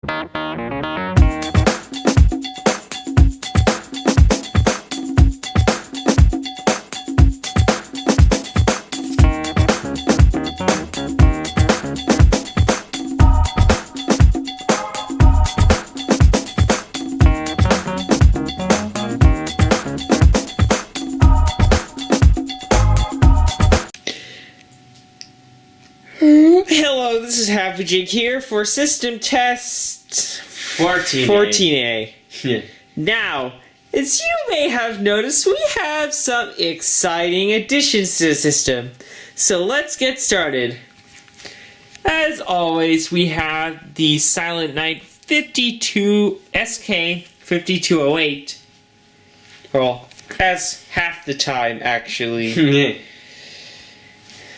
Hello, this is Happy Jake here for System Test 14A. Yeah. Now, as you may have noticed, we have some exciting additions to the system. So let's get started. As always, we have the Silent Night 52 SK 5208. Well, that's half the time actually.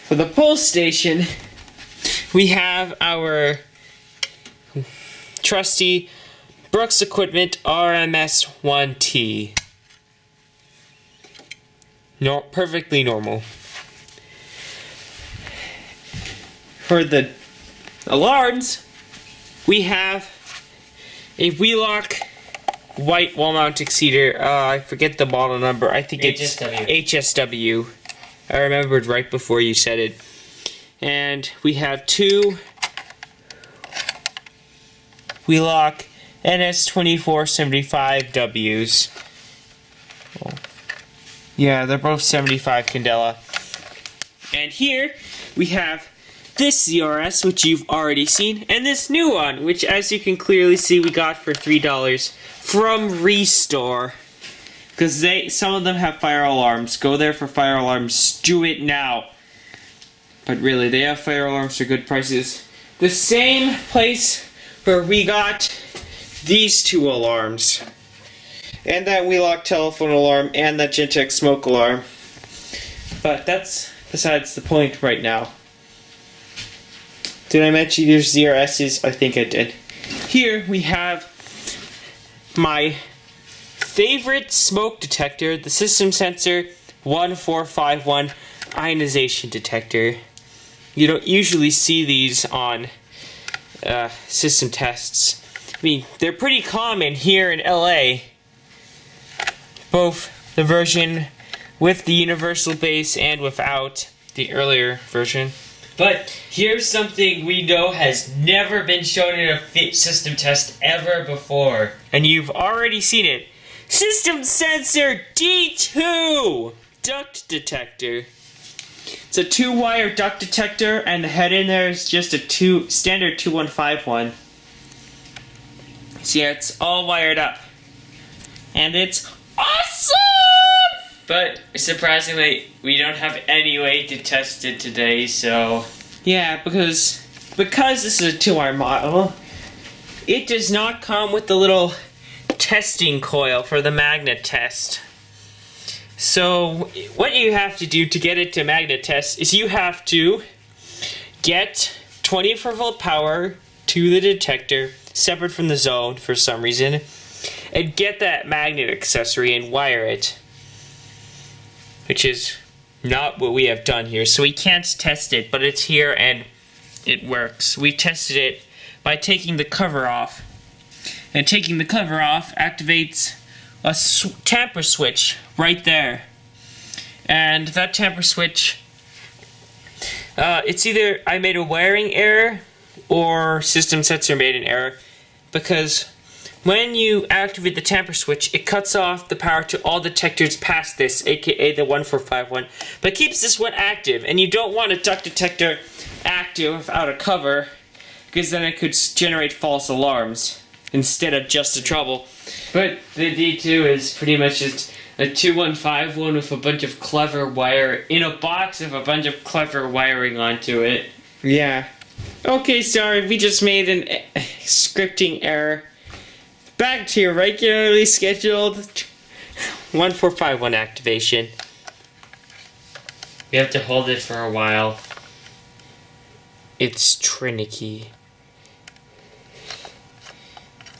For the pull station, we have our trusty Brooks Equipment RMS 1T. Perfectly normal. For the alarms, we have a Wheelock white wall mount exceeder. I forget the model number. I think it's HSW. I remembered right before you said it. And we have two Wheelock NS2475Ws. Yeah, they're both 75 Candela. And here we have this eeearz, which you've already seen, and this new one, which as you can clearly see we got for $3 from Restore. Because some of them have fire alarms. Go there for fire alarms. Do it now. But really, they have fire alarms for good prices. The same place where we got these two alarms. And that Wheelock telephone alarm and that Gentex smoke alarm. But that's besides the point right now. Did I mention there's eeearz's? I think I did. Here we have my favorite smoke detector, the System Sensor 1451 ionization detector. You don't usually see these on system tests. I mean, they're pretty common here in LA. Both the version with the universal base and without, the earlier version. But here's something we know has never been shown in a system test ever before. And you've already seen it. System Sensor D2 duct detector. It's a 2-wire duct detector, and the head in there is just a standard 2151. So yeah, it's all wired up. And it's awesome! But surprisingly, we don't have any way to test it today, so... Yeah, because this is a 2-wire model, it does not come with the little testing coil for the magnet test. So what you have to do to get it to magnet test is you have to get 24-volt power to the detector, separate from the zone for some reason, and get that magnet accessory and wire it. Which is not what we have done here. So we can't test it, but it's here and it works. We tested it by taking the cover off. And taking the cover off activates a tamper switch right there. And that tamper switch, it's either I made a wiring error or System Sensor made an error, because when you activate the tamper switch, it cuts off the power to all detectors past this, aka the 1451, but keeps this one active. And you don't want a duct detector active without a cover, because then it could generate false alarms instead of just a trouble. But the D2 is pretty much just a 2151 with a bunch of clever wire in a box with a bunch of clever wiring onto it. Yeah. Okay, sorry, we just made an scripting error. Back to your regularly scheduled 1451 activation. We have to hold it for a while. It's Trinicky.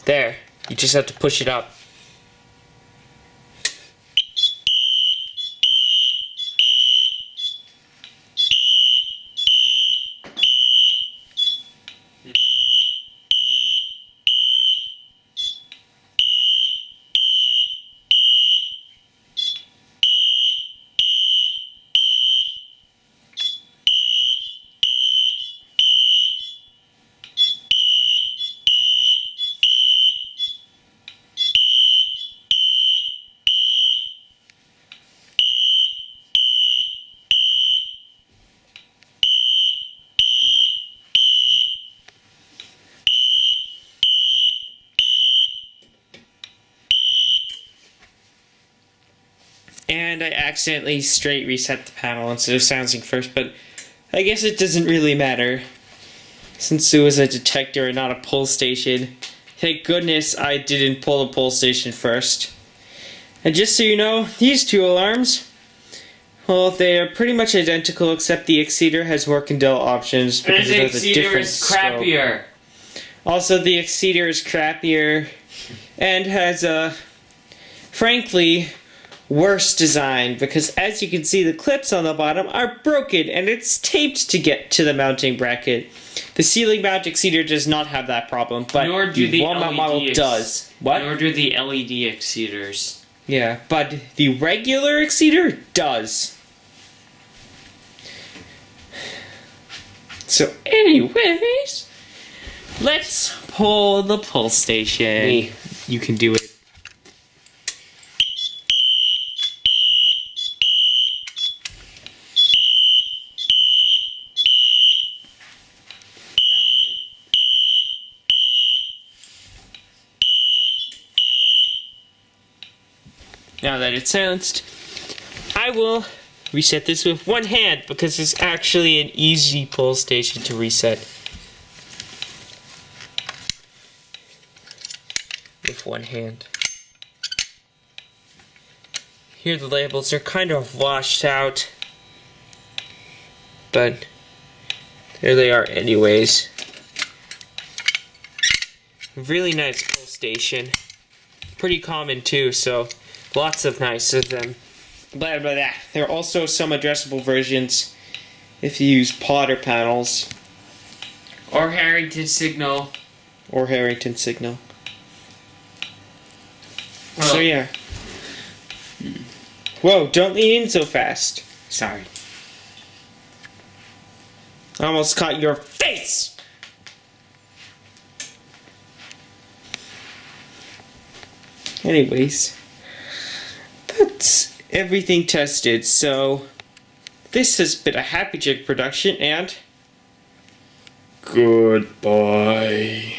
There. You just have to push it up. and I accidentally straight reset the panel instead of silencing first, but I guess it doesn't really matter since it was a detector and not a pull station. Thank goodness I didn't pull the pull station first. And just so you know, these two alarms, well, they are pretty much identical except the Exceeder has more Condell options because it has a different scope. Crappier. Also, the Exceeder is crappier and has a, frankly, worse design because as you can see the clips on the bottom are broken and it's taped to get to the mounting bracket. The ceiling mount Exceeder does not have that problem, but Nor do the wall mount model does. What? Nor do the LED Exceeders. Yeah, but the regular Exceeder does. So anyways, let's pull the pull station. Me. You can do it. Now that it's silenced, I will reset this with one hand because it's actually an easy pull station to reset. With one hand. Here the labels are kind of washed out, but there they are anyways. Really nice pull station. Pretty common too, so lots of nice of them. Blah blah blah. There are also some addressable versions if you use Potter panels. Or Harrington Signal. Or Harrington Signal. Well, So yeah. Whoa, don't lean in so fast. Sorry. I almost caught your face! Anyways, that's everything tested, so this has been a Happy Jig production, and goodbye.